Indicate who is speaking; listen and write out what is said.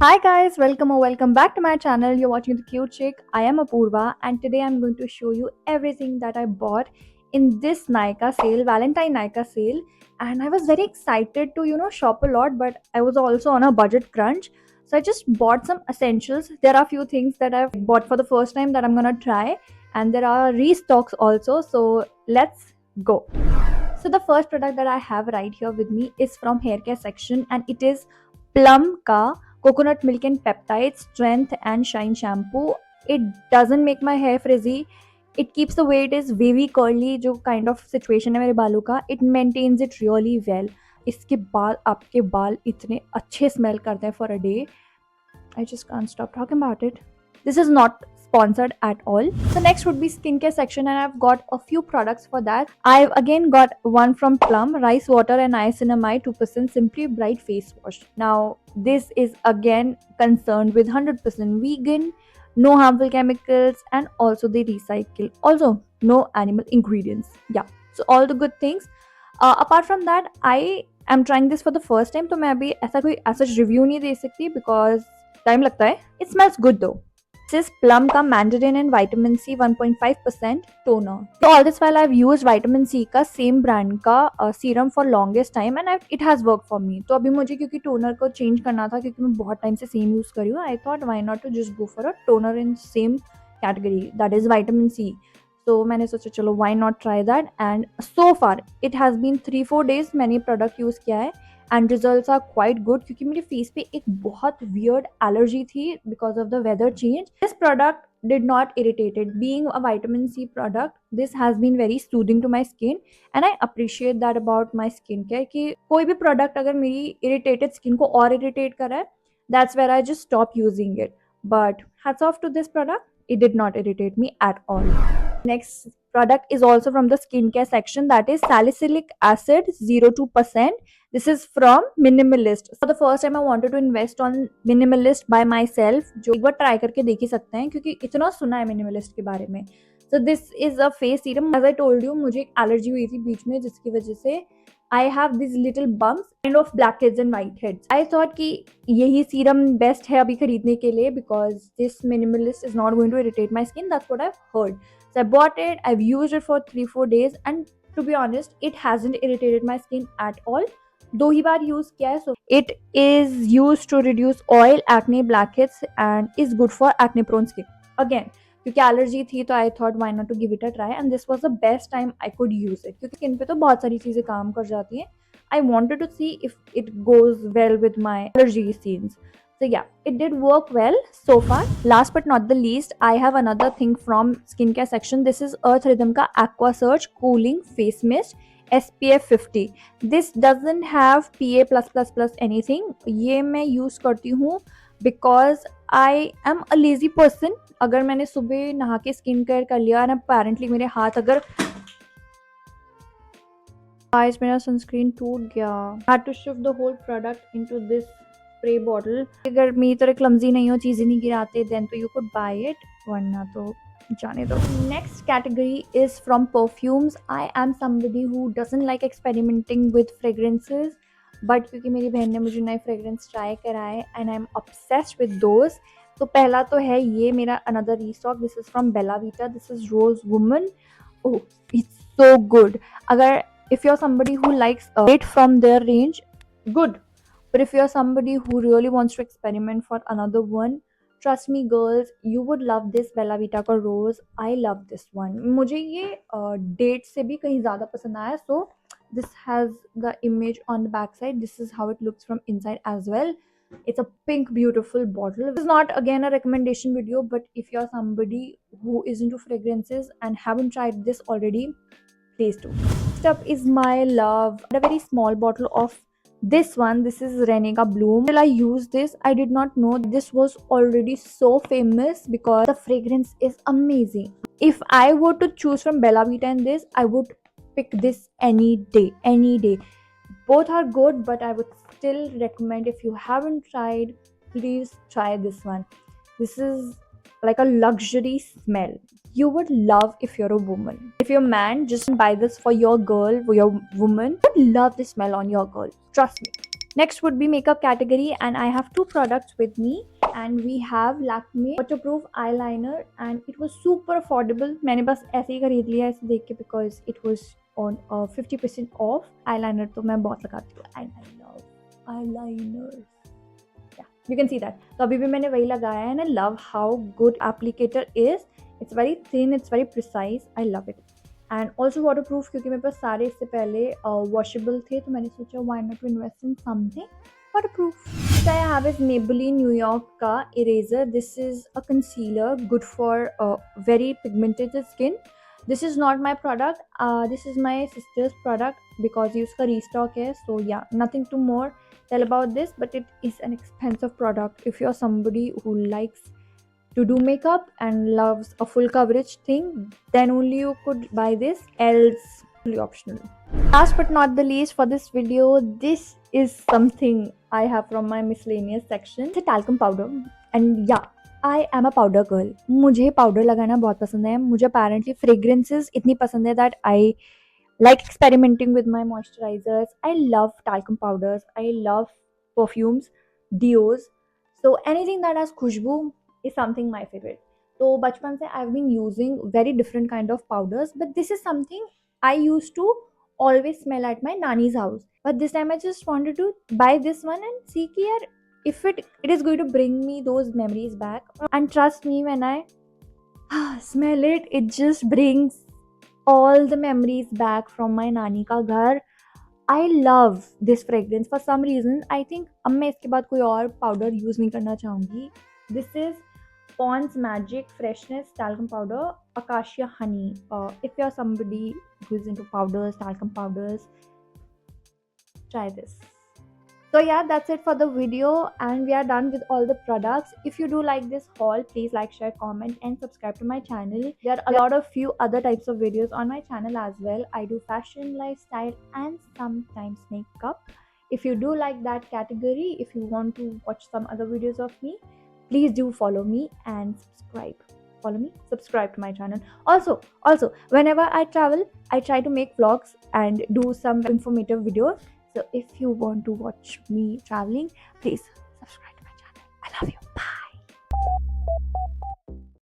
Speaker 1: Hi guys, welcome or welcome back to my channel. You're watching The Cute Chick. I am Apurva and today I'm going to show you everything that I bought in this Nykaa sale, Valentine Nykaa sale. And I was very excited to, shop a lot, but I was also on a budget crunch. So I just bought some essentials. There are a few things that I've bought for the first time that I'm gonna try, and there are restocks also. So let's go. So the first product that I have right here with me is from hair care section, and it is Plum Ka coconut milk and peptide strength and shine shampoo. It doesn't make my hair frizzy. It keeps the way it is wavy curly जो kind of situation है मेरे बालों का. It maintains it really well. इसके बाद आपके बाल इतने अच्छे स्मेल करते हैं for a day. I just can't stop talking about it. This is not sponsored at all. The next would be skincare section, and I've got a few products for that. I've again got one from Plum, rice water and niacinamide 2% Simply Bright face wash. Now this is again concerned with 100% vegan, no harmful chemicals, and also they recycle. Also no animal ingredients. Yeah, so all the good things. Apart from that, I am trying this for the first time, तो मैं अभी ऐसा कोई ऐसा review नहीं दे सकती because time लगता है. It smells good though. This is Plum का Mandarin and Vitamin C 1.5% toner. So all this while I've used Vitamin C का same brand का serum for longest time and it has worked for me. तो अभी मुझे क्योंकि toner को change करना था क्योंकि मैं बहुत time से same use कर रही हूँ, I thought why not to just go for a toner in same category, that is Vitamin C. तो मैंने सोचा चलो why not try that, and so far it has been 3-4 days मैंने product use किया है and results are quite good क्योंकि मेरे face पे एक बहुत वियर्ड एलर्जी थी because of the weather change. This product did not irritate it. Being a vitamin C product, this has been very soothing to my skin and I appreciate that about my skincare कि कोई भी product अगर मेरी irritated skin को और irritate कर रहा है, that's where I just stop using it. But hats off to this product, it did not irritate me at all. Next product is also from the skincare section, that is salicylic acid 0.2%. This is from Minimalist. For the first time I wanted to invest on Minimalist by myself, जो एक बार try करके देख ही सकते हैं क्योंकि इतना सुना है Minimalist के बारे में. So this is a face serum. As I told you, मुझे एक एलर्जी हुई थी बीच में जिसकी वजह से I have these little bumps, kind of blackheads and whiteheads. I thought कि यही serum best है अभी खरीदने के लिए because this Minimalist is not going to irritate my skin. That's what I've heard. So I bought it. I've used it for 3-4 days, and to be honest, it hasn't irritated my skin at all. दो ही बार use किया है. So it is used to reduce oil, acne, blackheads and is good for acne prone skin. Again, क्योंकि allergy थी तो I thought why not to give it a try and this was the best time I could use it क्योंकि skin पे तो बहुत सारी चीजें काम कर जाती हैं. I wanted to see if it goes well with my allergy scenes. So yeah, it did work well so far. Last but not the least, I have another thing from skincare section. This is Earth Rhythm का Aqua Surge Cooling Face Mist SPF 50. This doesn't have PA+++ anything. ये मैं use करती हूँ because I am a lazy person. अगर मैंने सुबह नहा के स्किन केयर कर लिया और अपेरेंटली मेरे हाथ अगर गाइस मेरा सनस्क्रीन टूट गया. Had to shift the whole product into this spray bottle. अगर मेरी तरह क्लमजी नहीं हो, चीज़ें नहीं गिराते, देन तो यू कुड बाय इट, वरना तो जाने दो. Next category is from perfumes. I am somebody who doesn't like experimenting with fragrances, but क्योंकि मेरी बहन ने मुझे नए फ्रेग्रेंस ट्राई कराए and I am obsessed with those. तो पहला तो है ये मेरा another restock. This is from Bella Vita. This is rose woman. Oh, it's so good. अगर if you're somebody who likes it from their range, good. But if you're somebody who really wants to experiment for another one, trust me girls, you would love this Bella Vita का Rose. I love this one. मुझे ये date से भी कहीं ज़्यादा पसंद आया. So this has the image on the back side. This is how it looks from inside as well. It's a pink beautiful bottle. This is not again a recommendation video, but if you're somebody who is into fragrances and haven't tried this already, please do. Next up is my love, a very small bottle of this one. This is Renega Bloom. Till I used this, I did not know this was already so famous because the fragrance is amazing. If I were to choose from Bella Vita and this, I would pick this any day, any day. Both are good, but I would still recommend, if you haven't tried, please try this one. This is like a luxury smell. You would love if you're a woman. If you're a man, just buy this for your girl, for your woman. You would love the smell on your girl. Trust me. Next would be makeup category, and I have two products with me, and we have Lakme waterproof eyeliner, and it was super affordable. मैंने बस ऐसे ही खरीद लिया ऐसे देख के because it was on 50% off. Eyeliner तो मैं बहुत लगाती हूँ and I love eyeliners. Yeah, you can see that. तो अभी भी मैंने वही लगाया है and I love how good applicator is. It's very thin, it's very precise. I love it. And also water proof, क्योंकि मेरे पास सारे इससे पहले वॉशेबल थे, तो मैंने सोचा why not to invest in something waterproof. I have is Maybelline New York का eraser. This is a concealer good for very pigmented skin. This is not my product, this is my sister's product because ये उसका restock है. So yeah nothing to more tell about this, but it is an expensive product. If you're somebody who likes to do makeup and loves a full coverage thing, then only you could buy this, else fully optional. Last but not the least for this video, this is something I have from my miscellaneous section. It's a talcum powder, and yeah, I am a powder girl. मुझे powder लगाना बहुत पसंद है. मुझे apparently fragrances इतनी पसंद है that I like experimenting with my moisturizers. I love talcum powders, I love perfumes, deos. So anything that has khushbu is something my favorite. So bachpan se I've been using very different kind of powders, but this is something I used to always smell at my nani's house. But this time I just wanted to buy this one and see ki yaar, if it is going to bring me those memories back. And trust me, when I smell it, it just brings all the memories back from my नानी का घर. I love this fragrance for some reason. I think अब मैं इसके बाद कोई और powder use नहीं करना चाहूँगी. This is Pond's Magic Freshness Talcum Powder, Acacia Honey. If you're somebody who is into powders, talcum powders, try this. So yeah, that's it for the video, and we are done with all the products. If you do like this haul, please like, share, comment, and subscribe to my channel. There are a lot of few other types of videos on my channel as well. I do fashion, lifestyle, and sometimes makeup. If you do like that category, if you want to watch some other videos of me, please do follow me and subscribe. Follow me, subscribe to my channel. Also, whenever I travel, I try to make vlogs and do some informative videos. So if you want to watch me traveling, please subscribe to my channel. I love you. Bye.